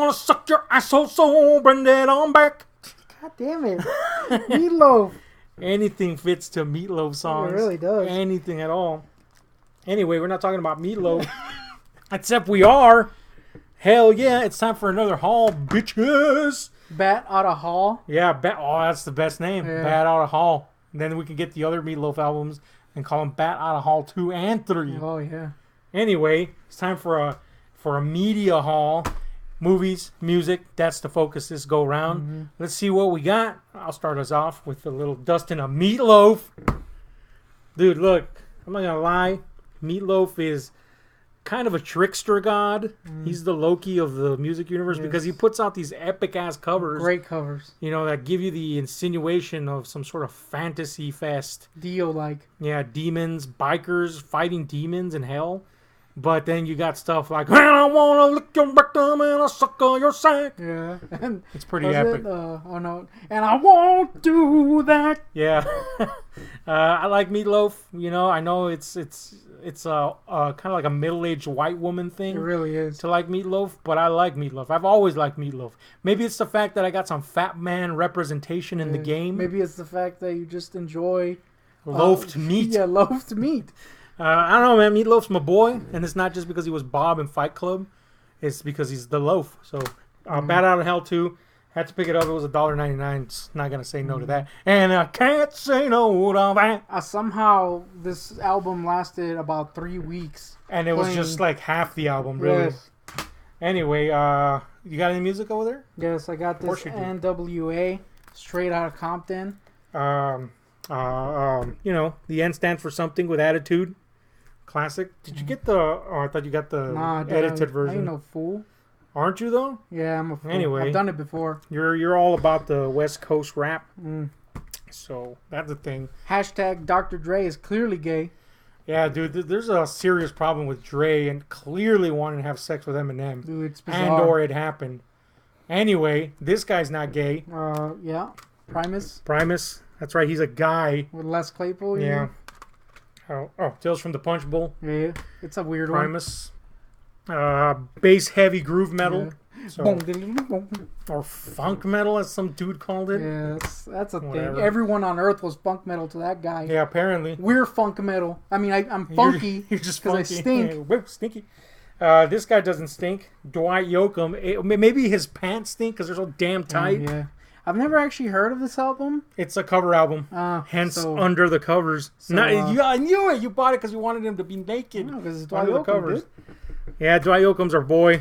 wanna suck your asshole, so bring it on back. God damn it. Meatloaf. Anything fits to Meatloaf songs. It really does. Anything at all. Anyway, we're not talking about Meatloaf. Except we are. Hell yeah, it's time for another haul, bitches. Bat Outta Hall. Yeah, oh, that's the best name. Yeah. Bat Outta Hall. And then we can get the other Meatloaf albums and call them Bat Outta Hall 2 and 3. Oh, yeah. Anyway, it's time for a media haul. Movies, music, that's the focus this go round. Mm-hmm. Let's see what we got. I'll start us off with a little dusting of Meatloaf. Dude, look, I'm not gonna lie. Meatloaf is kind of a trickster god. He's the Loki of the music universe because he puts out these epic ass covers. Great covers. You know, that give you the insinuation of some sort of fantasy fest. Dio-like. Yeah, demons, bikers fighting demons in hell. But then you got stuff like, and I want to lick your rectum and I'll suck on your sack. Yeah. And it's pretty epic. Oh, no. And I won't do that. Yeah. I like Meatloaf. You know, I know it's kind of like a middle-aged white woman thing. It really is. To like Meatloaf, but I like Meatloaf. I've always liked Meatloaf. Maybe it's the fact that I got some fat man representation in the game. Maybe it's the fact that you just enjoy... Loafed meat. Yeah, loafed meat. I don't know, man. Meatloaf's my boy, and it's not just because he was Bob in Fight Club. It's because he's the loaf. So, Bat Out of Hell 2. Had to pick it up. It was $1.99. It's not going to say no to that. And I can't say no to that. Somehow, this album lasted about 3 weeks. And it was just like half the album, really. Yes. Anyway, you got any music over there? Yes, I got this NWA, Straight Outta Compton. You know, the N stands for something with attitude. Classic. Did you get the... Oh, I thought you got the edited version. I ain't no fool. Aren't you, though? Yeah, I'm a fool. Anyway. I've done it before. You're all about the West Coast rap. So, that's the thing. Hashtag Dr. Dre is clearly gay. Yeah, dude, there's a serious problem with Dre and clearly wanting to have sex with Eminem. Dude, it's bizarre. And or it happened. Anyway, this guy's not gay. Yeah. Primus. That's right, he's a guy. With Les Claypool, yeah. Oh, Tales from the Punch Bowl. Yeah, it's a weird Primus. Bass heavy groove metal. Yeah. So, or funk metal, as some dude called it. Yeah, that's a thing. Everyone on Earth was funk metal to that guy. Yeah, apparently. We're funk metal. I mean, I'm funky. You're just funky. I stink. Yeah, stinky. This guy doesn't stink. Dwight Yoakam. Maybe his pants stink because they're so damn tight. Yeah. I've never actually heard of this album. It's a cover album. Hence, under the covers. I knew it. You bought it because you wanted him to be naked. No, because it's Dwight under Yoakam, the covers. Dude. Yeah, Dwight Yoakam's our boy.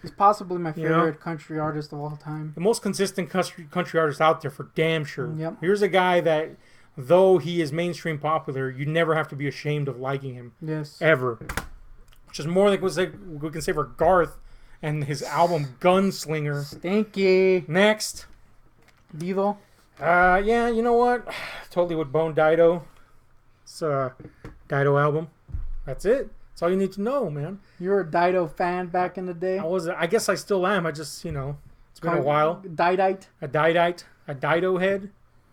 He's possibly my favorite country artist of all time. The most consistent country artist out there for damn sure. Yep. Here's a guy that, though he is mainstream popular, you never have to be ashamed of liking him. Yes. Ever. Which is more like we can say for Garth and his album Gunslinger. Stinky. Next. Devo. Yeah, you know what? Totally with Bone Dido. It's a Dido album. That's it. That's all you need to know, man. You were a Dido fan back in the day? I guess I still am. I just, it's been a while. Didite? A Didite. A Dido head.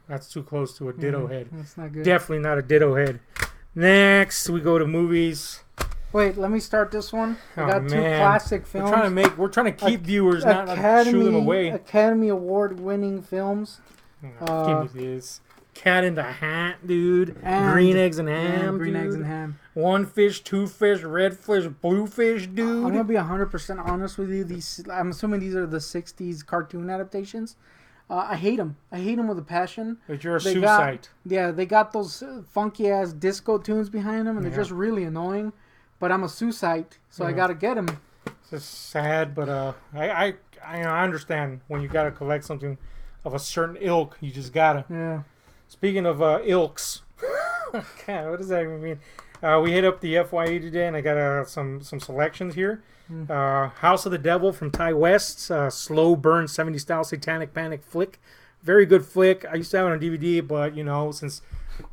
That's too close to a Ditto head. That's not good. Definitely not a Ditto head. Next, we go to movies. Wait, let me start this one. I got two classic films. We're trying to keep viewers, not shoo them away. Academy Award-winning films. Give me this. Cat in the Hat, dude. Green Eggs and Ham, Green dude. Eggs and Ham. One fish, two fish, red fish, blue fish, dude. I'm gonna be 100% honest with you. I'm assuming these are the '60s cartoon adaptations. I hate them. I hate them with a passion. But you're a suicide. They got those funky ass disco tunes behind them, and they're just really annoying. But I'm a suicide, so I gotta get them. It's just sad, but I understand when you gotta collect something of a certain ilk. You just gotta. Yeah. Speaking of ilks, God, what does that even mean? We hit up the FYE today, and I got some selections here. House of the Devil from Ty West's slow burn 70s style satanic panic flick. Very good flick. I used to have it on DVD, but since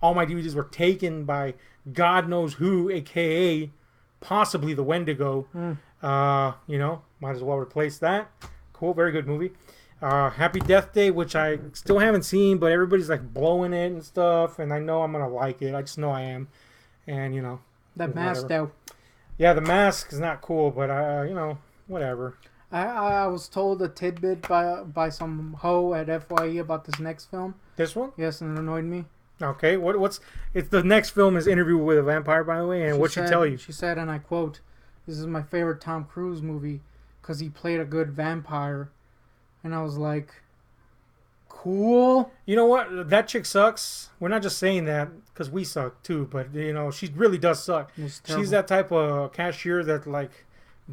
all my DVDs were taken by God knows who, aka possibly the Wendigo, might as well replace that. Cool, very good movie. Happy Death Day, which I still haven't seen, but everybody's like blowing it and stuff, and I know I'm gonna like it. I just know I am, and that mask though. Yeah, the mask is not cool, but whatever. I was told a tidbit by some hoe at FYE about this next film. This one? Yes, and it annoyed me. Okay, what's it's the next film is Interview with a Vampire, by the way, and what'd she tell you? She said, and I quote, "This is my favorite Tom Cruise movie because he played a good vampire," and I was like, "Cool." You know what? That chick sucks. We're not just saying that because we suck too, but you know she really does suck. She's that type of cashier that like,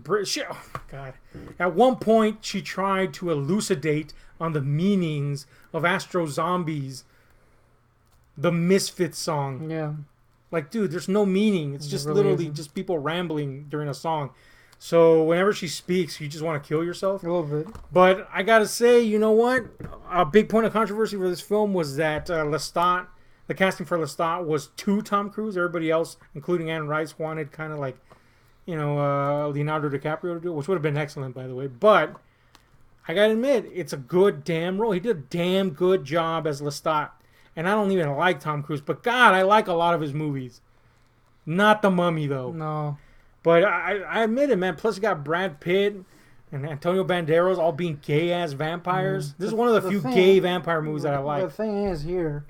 oh God. At one point, she tried to elucidate on the meanings of Astro Zombies. The Misfits song. Yeah. Like, dude, there's no meaning. It's just really literally just people rambling during a song. So whenever she speaks, you just want to kill yourself. A little bit. But I gotta say, you know what? A big point of controversy for this film was that Lestat, the casting for Lestat was to Tom Cruise. Everybody else, including Anne Rice, wanted kind of like, you know, Leonardo DiCaprio to do it, which would have been excellent, by the way. But I gotta admit, it's a good damn role. He did a damn good job as Lestat. And I don't even like Tom Cruise, but God, I like a lot of his movies. Not The Mummy, though. No. But I admit it, man. Plus, you got Brad Pitt and Antonio Banderas all being gay-ass vampires. This is one of the few gay vampire movies that I like. The thing is here,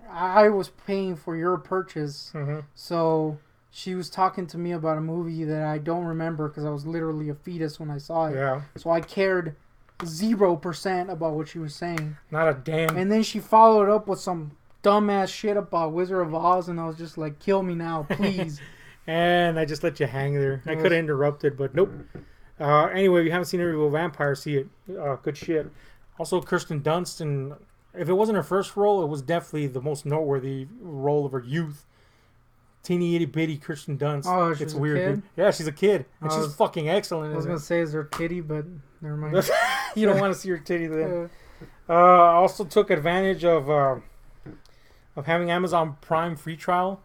I was paying for your purchase, so she was talking to me about a movie that I don't remember because I was literally a fetus when I saw it. Yeah. So I cared 0% about what she was saying. Not a damn. And then she followed up with some dumbass shit about Wizard of Oz, and I was just like, kill me now, please. And I just let you hang there. I could have interrupted, but nope. Anyway, if you haven't seen Interview with a Vampire, see it. Good shit. Also, Kirsten Dunst, and if it wasn't her first role, it was definitely the most noteworthy role of her youth. Teeny itty bitty Kirsten Dunst. Oh, she's a kid? Dude. Yeah, she's a kid. And she's fucking excellent. I was going to say, is her titty, but never mind. You don't want to see her titty then. I also took advantage of having Amazon Prime free trial.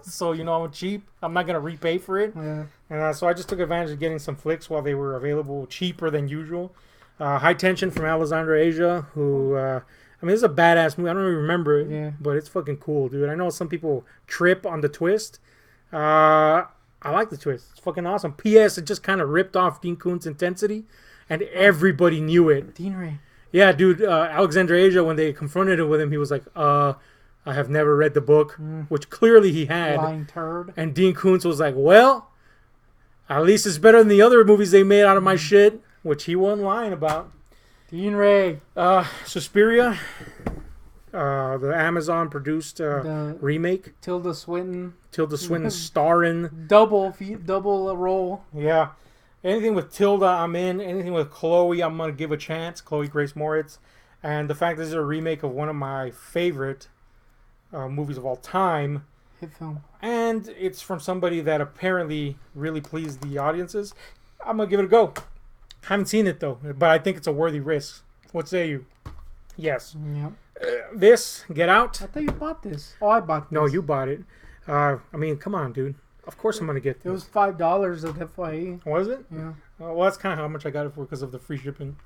So, you know, I'm cheap. I'm not going to repay for it. Yeah. And so I just took advantage of getting some flicks while they were available cheaper than usual. High Tension from Alessandra Asia, who... I mean, this is a badass movie. I don't even remember it, but it's fucking cool, dude. I know some people trip on the twist. I like the twist. It's fucking awesome. P.S. It just kind of ripped off Dean Koontz' Intensity, and everybody knew it. Dean Ray. Yeah, dude. Alexandra Asia, when they confronted him with him, he was like, I have never read the book, which clearly he had. Lying turd. And Dean Koontz was like, well, at least it's better than the other movies they made out of my shit, which he wasn't lying about. Dean Ray. Suspiria, the Amazon produced remake. Tilda Swinton starring. Double role. Yeah. Anything with Tilda, I'm in. Anything with Chloe, I'm going to give a chance. Chloe Grace Moritz. And the fact that this is a remake of one of my favorite movies of all time. Hit film. And it's from somebody that apparently really pleased the audiences. I'm going to give it a go. Haven't seen it though, but I think it's a worthy risk. What say you? Yes. Yep. This, Get Out. I thought you bought this. Oh, I bought this. No, you bought it. I mean, come on, dude. Of course I'm going to get this. It was $5 at FYE. Was it? Yeah. Well, that's kind of how much I got it for because of the free shipping.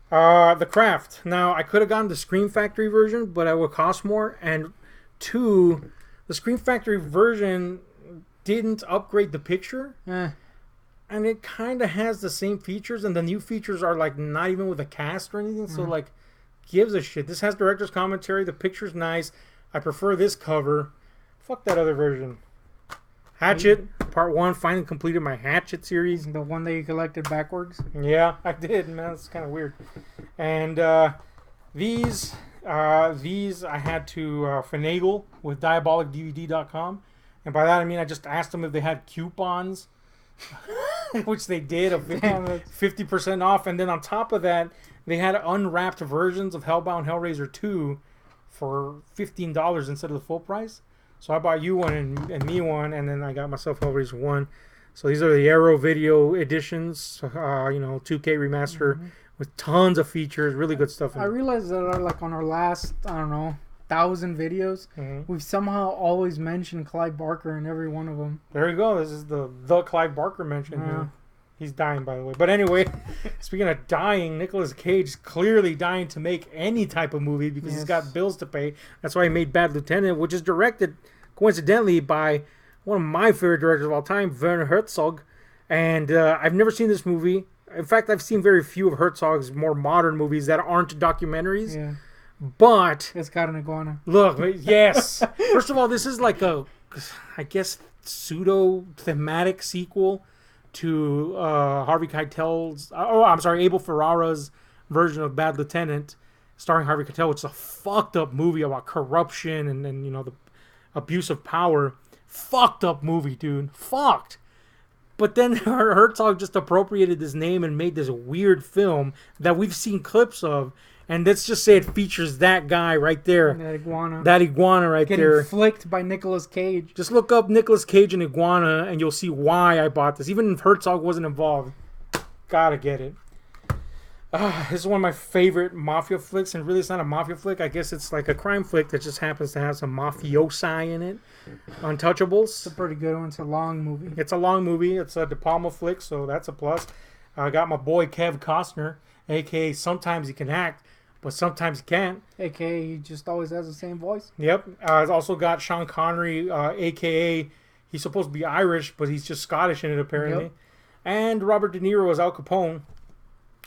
The Craft. Now, I could have gotten the Scream Factory version, but it would cost more. And two, the Scream Factory version didn't upgrade the picture. And it kind of has the same features, and the new features are like not even with a cast or anything. So like, gives a shit. This has director's commentary. The picture's nice. I prefer this cover. Fuck that other version. Hatchet Part 1. Finally completed my Hatchet series. The one that you collected backwards. Yeah, I did. Man, it's kind of weird. And these I had to finagle with DiabolicDVD.com, and by that I mean I just asked them if they had coupons. Which they did, of 50% off, and then on top of that, they had unwrapped versions of Hellbound Hellraiser 2 for $15 instead of the full price. So I bought you one and me one, and then I got myself Hellraiser 1. So these are the Arrow Video editions, 2K remaster with tons of features, really good stuff. I realized that like on our last, 1,000 videos, we've somehow always mentioned Clive Barker in every one of them. There you go. This is the Clive Barker mention here. He's dying, by the way. But anyway, speaking of dying, Nicolas Cage is clearly dying to make any type of movie because he's got bills to pay. That's why he made Bad Lieutenant, which is directed, coincidentally, by one of my favorite directors of all time, Werner Herzog. And I've never seen this movie. In fact, I've seen very few of Herzog's more modern movies that aren't documentaries. Yeah. But It's got an iguana. look, yes. First of all, this is like a, I guess, pseudo-thematic sequel to Harvey Keitel's... Abel Ferrara's version of Bad Lieutenant, starring Harvey Keitel, which is a fucked up movie about corruption and you know, the abuse of power. Fucked up movie, dude. Fucked. But then Herzog just appropriated this name and made this weird film that we've seen clips of. And let's just say it features that guy right there. That iguana. That iguana right Getting there. flicked by Nicolas Cage. Just look up Nicolas Cage and iguana and you'll see why I bought this. Even if Herzog wasn't involved. Gotta get it. This is one of my favorite mafia flicks. And really it's not a mafia flick. I guess it's like a crime flick that just happens to have some mafiosi in it. Untouchables. It's a pretty good one. It's a long movie. It's a long movie. It's a De Palma flick, so that's a plus. I got my boy Kev Costner, a.k.a. sometimes he can act, but sometimes he can't. A.k.a. he just always has the same voice. Yep. I've also got Sean Connery, a.k.a. he's supposed to be Irish, but he's just Scottish in it, apparently. Yep. And Robert De Niro as Al Capone.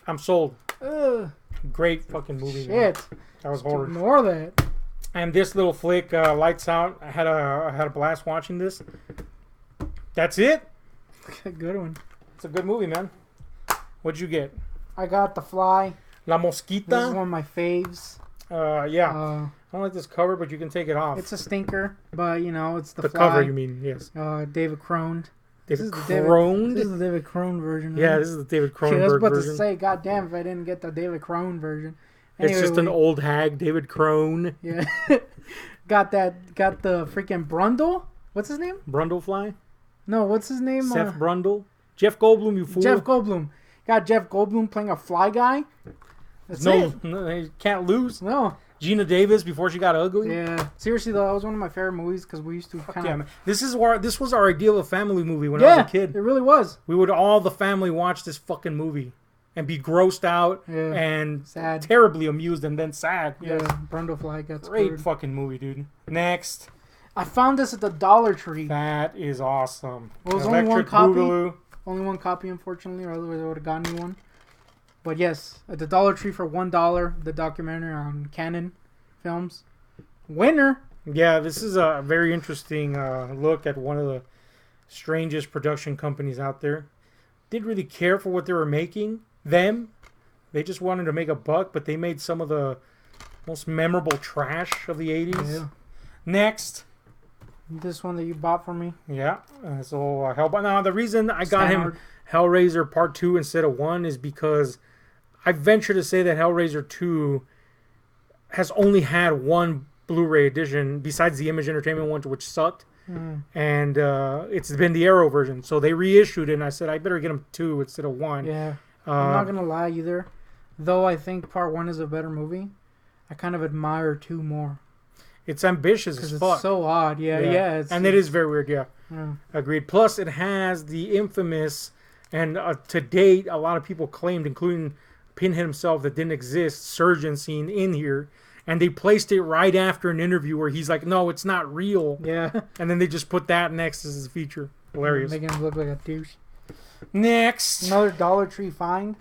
I'm sold. Ugh. Great fucking movie. Shit. Man. That was horrible. Ignore that. And this little flick, Lights Out, I had a blast watching this. That's it. Good one. It's a good movie, man. What'd you get? I got The Fly. La This is Mosquita. one of my faves. Yeah. I don't like this cover, but you can take it off. It's a stinker, but you know, it's The the Fly. cover, you mean? Yes. David Crone. David This Crone. is the David Crone version. Yeah, right? this is the David Shit, I was Cronenberg about version. to say, goddamn, if I didn't get the David Crone version. It's just an old hag, David Crone. Yeah. got the freaking Brundle? What's his name? Brundlefly. No, what's his name? Seth Brundle. Jeff Goldblum, you fool. Jeff Goldblum. Got Jeff Goldblum playing a fly guy. That's it. No, he can't lose. No. Gina Davis before she got ugly. Yeah. Seriously though, that was one of my favorite movies because we used to kind Yeah, of. man. This was our ideal of family movie when I was a kid. It really was. We would all the family watch this fucking movie and be grossed out Yeah. and Sad. terribly amused and then sad. Yeah. Yes. Brundlefly got Great screwed. fucking movie, dude. Next. I found this at the Dollar Tree. That is awesome. Well, it was only one copy. Boogaloo. Only one copy, unfortunately, or otherwise I would have gotten me one. But yes, at the Dollar Tree for $1, the documentary on Canon Films. Winner. Yeah, this is a very interesting look at one of the strangest production companies out there. Didn't really care for what they were making. They just wanted to make a buck, but they made some of the most memorable trash of the 80s. Yeah. Next. This one that you bought for me. Yeah. So Hellboy. Now, the reason I got him Standard. Hellraiser Part 2 instead of 1 is because I venture to say that Hellraiser 2 has only had one Blu-ray edition besides the Image Entertainment one, which sucked. And it's been the Arrow version. So they reissued it, and I said, I better get them 2 instead of 1. Yeah. I'm not going to lie either. Though I think Part 1 is a better movie, I kind of admire 2 more. It's ambitious as Because fuck. it's so odd. Yeah. And it is very weird, yeah. Yeah. Agreed. Plus, it has the infamous, and to date, a lot of people claimed, including Pinhead himself, that didn't exist, surgeon scene in here. And they placed it right after an interview where he's like, no, it's not real. Yeah. And then they just put that next as a feature. Hilarious. Making him look like a douche. Next. Another Dollar Tree find.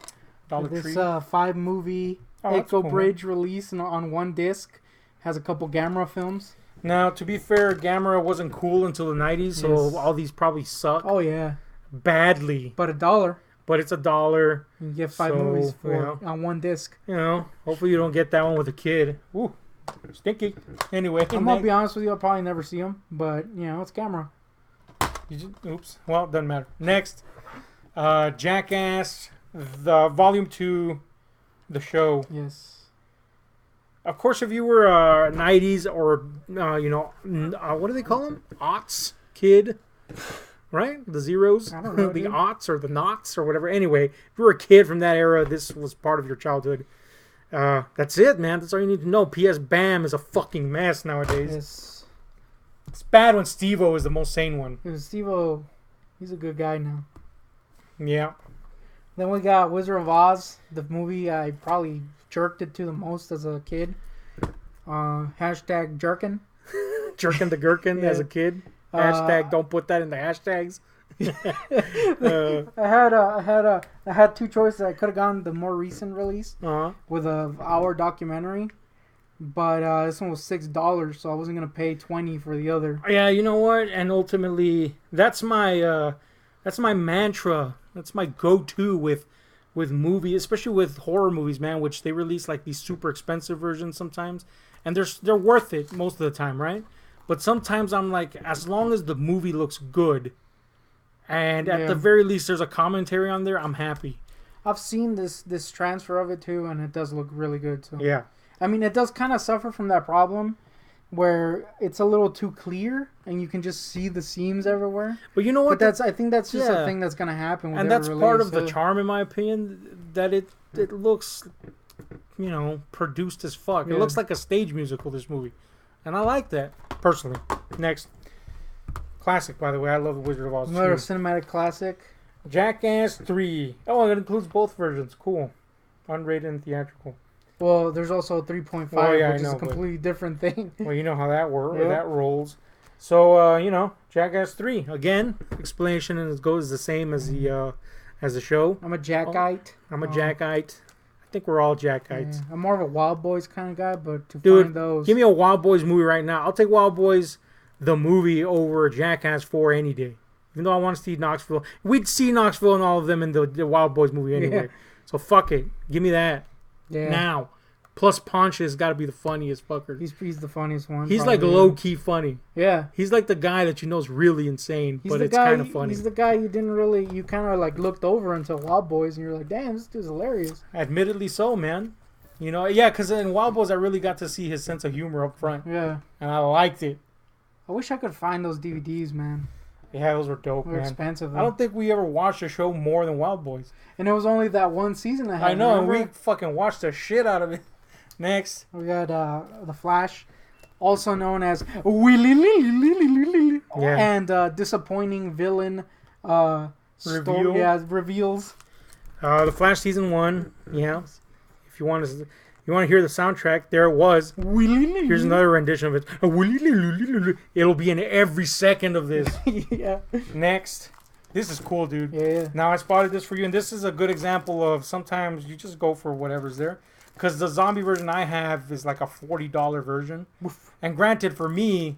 Dollar This Tree. 5-movie Oh, that's Echo cool. Bridge release on one disc. Has a couple Gamera films. Now, to be fair, Gamera wasn't cool until the 90s, so Yes. all these probably suck Oh yeah. badly. But $1. But it's $1. You can get 5 So, movies for yeah. on one disc. You know, hopefully you don't get that one with a kid. Ooh, stinky. Anyway, I'm gonna be honest with you, I'll probably never see them, but you know, it's Gamera. oops. Well, doesn't matter. Next, Jackass, the Volume 2, the show. Yes. Of course, if you were a 90s or, what do they call them? Aughts kid, right? The zeros? I don't know, the dude. aughts or the knots or whatever. Anyway, if you were a kid from that era, this was part of your childhood. That's it, man. That's all you need to know. P.S. Bam is a fucking mess nowadays. Yes. It's bad when Steve-O is the most sane one. Steve-O, he's a good guy now. Yeah. Then we got Wizard of Oz, the movie I probably jerked it to the most as a kid. Hashtag jerkin. Jerking the gherkin Yeah. as a kid. Hashtag don't put that in the hashtags. I had two choices. I could have gone the more recent release Uh-huh. with a hour documentary, but this one was $6, so I wasn't gonna pay 20 for the other. Yeah, you know what? And ultimately, that's my mantra. That's my go-to with movies, especially with horror movies, man. Which they release like these super expensive versions sometimes, and they're worth it most of the time, right? But sometimes I'm like, as long as the movie looks good, and at the very least there's a commentary on there, I'm happy. I've seen this transfer of it too, and it does look really good. So Yeah. I mean, it does kind of suffer from that problem where it's a little too clear and you can just see the seams everywhere. But you know what? But I think that's just a thing that's gonna happen. With and that's part of the charm, in my opinion, that it looks, produced as fuck. Yeah. It looks like a stage musical, this movie, and I like that personally. Next, classic, by the way. I love The Wizard of Oz. Another cinematic classic. Jackass 3. Oh, it includes both versions. Cool. Unrated and theatrical. Well, there's also a 3.5, which is a completely different thing. Well, you know how that works. Yep. That rolls. So, Jackass 3. Again, explanation is the same as the show. I'm a Jackite. I'm a Jackite. I think we're all Jackites. Yeah. I'm more of a Wild Boys kind of guy, but find those... give me a Wild Boys movie right now. I'll take Wild Boys, the movie, over Jackass 4 any day. Even though I want to see Knoxville. We'd see Knoxville and all of them in the Wild Boys movie anyway. Yeah. So fuck it. Give me that. Yeah. Now. Plus Ponch has got to be the funniest fucker. He's the funniest one. He's probably. Like low-key funny. Yeah. He's like the guy that you know is really insane, but it's kind of funny. He's the guy you kind of like looked over until Wild Boys and you're like, damn, this dude's hilarious. Admittedly so, man. Because in Wild Boys I really got to see his sense of humor up front. Yeah. And I liked it. I wish I could find those DVDs, man. Yeah, those were dope, man. They're expensive, though. I don't think we ever watched a show more than Wild Boys. And it was only that one season I had. I know, and we fucking watched the shit out of it. Next. We got The Flash, also known as and disappointing villain reveals. The Flash season 1, yeah. If you want to hear the soundtrack, there it was. Here's another rendition of it. It'll be in every second of this. Yeah. Next. This is cool, dude. Yeah. Now I spotted this for you, and this is a good example of sometimes you just go for whatever's there. Because the zombie version I have is like a $40 version. And granted, for me,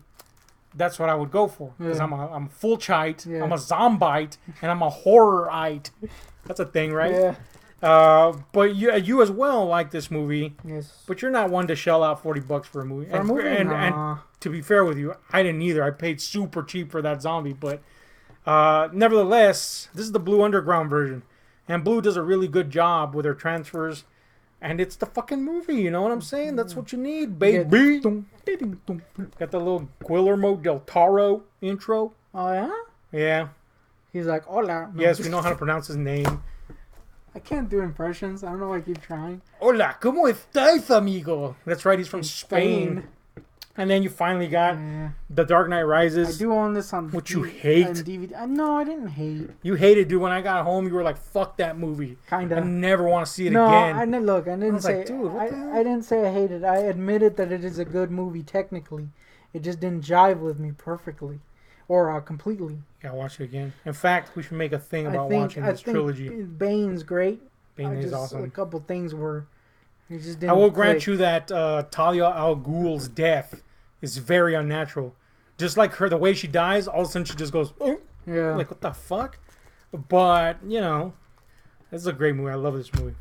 that's what I would go for. Because I'm a full chite, I'm a zombite, and I'm a horrorite. That's a thing, right? Yeah. But you as well like this movie. Yes. But you're not one to shell out $40 for a movie. And to be fair with you, I didn't either. I paid super cheap for that zombie. But nevertheless, this is the Blue Underground version. And Blue does a really good job with their transfers. And it's the fucking movie, you know what I'm saying? That's what you need, baby. Got the little Guillermo del Toro intro. Oh, yeah? Yeah. He's like, hola. No. Yes, we know how to pronounce his name. I can't do impressions. I don't know why I keep trying. Hola, ¿cómo estás, amigo? That's right, he's from Spain. And then you finally got The Dark Knight Rises. I do own this on which you hate. On DVD. No, I didn't hate. You hated, dude. When I got home, you were like, "Fuck that movie." Kinda. I never want to see it again. No, I didn't look. I didn't say. Like, dude, what the hell? I didn't say I hated it. I admitted that it is a good movie technically. It just didn't jive with me perfectly, or completely. Gotta watch it again. In fact, we should make a thing about watching this trilogy. Bane's great. Bane is awesome. A couple things were. It just didn't. I will grant you that Talia al Ghul's death is very unnatural. Just like her, the way she dies, all of a sudden she just goes, oh. Yeah. Like, what the fuck? But, this is a great movie. I love this movie.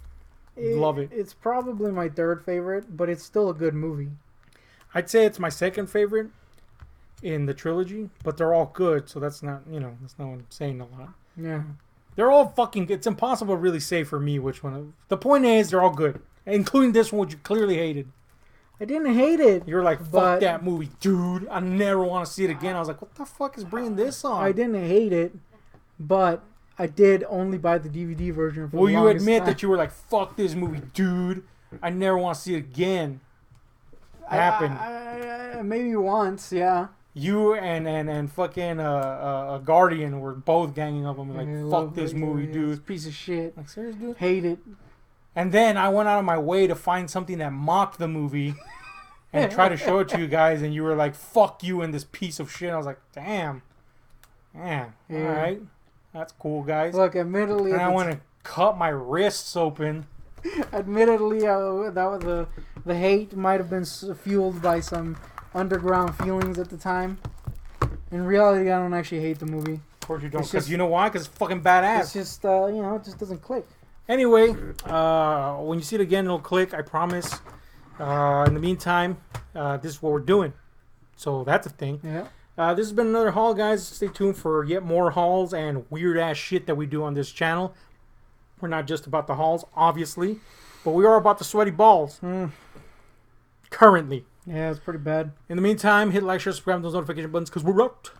Love it. It's probably my third favorite, but it's still a good movie. I'd say it's my second favorite in the trilogy, but they're all good, so that's not, that's not what I'm saying a lot. Yeah. They're all fucking, it's impossible to really say for me which one. The point is, they're all good, including this one, which you clearly hated. I didn't hate it. You were like, fuck that movie, dude. I never want to see it again. I was like, what the fuck is bringing this on? I didn't hate it, but I did only buy the DVD version for Will you admit that you were like, fuck this movie, dude? I never want to see it again. Happened. Maybe once, yeah. You and fucking a Guardian were both ganging up on me like, fuck this movie, dude. Piece of shit. Like, serious, dude? Hate it. And then I went out of my way to find something that mocked the movie and try to show it to you guys, and you were like, fuck you and this piece of shit. I was like, damn. Yeah. All right. That's cool, guys. Look, admittedly, and I want to cut my wrists open. Admittedly, that was the hate might have been fueled by some underground feelings at the time. In reality, I don't actually hate the movie. Of course you don't, because you know why? Because it's fucking badass. It's just, it just doesn't click. Anyway, when you see it again, it'll click, I promise. In the meantime, this is what we're doing. So that's a thing. Yeah. This has been another haul, guys. Stay tuned for yet more hauls and weird-ass shit that we do on this channel. We're not just about the hauls, obviously, but we are about the sweaty balls. Currently. Yeah, it's pretty bad. In the meantime, hit like, share, subscribe, and those notification buttons, because we're out.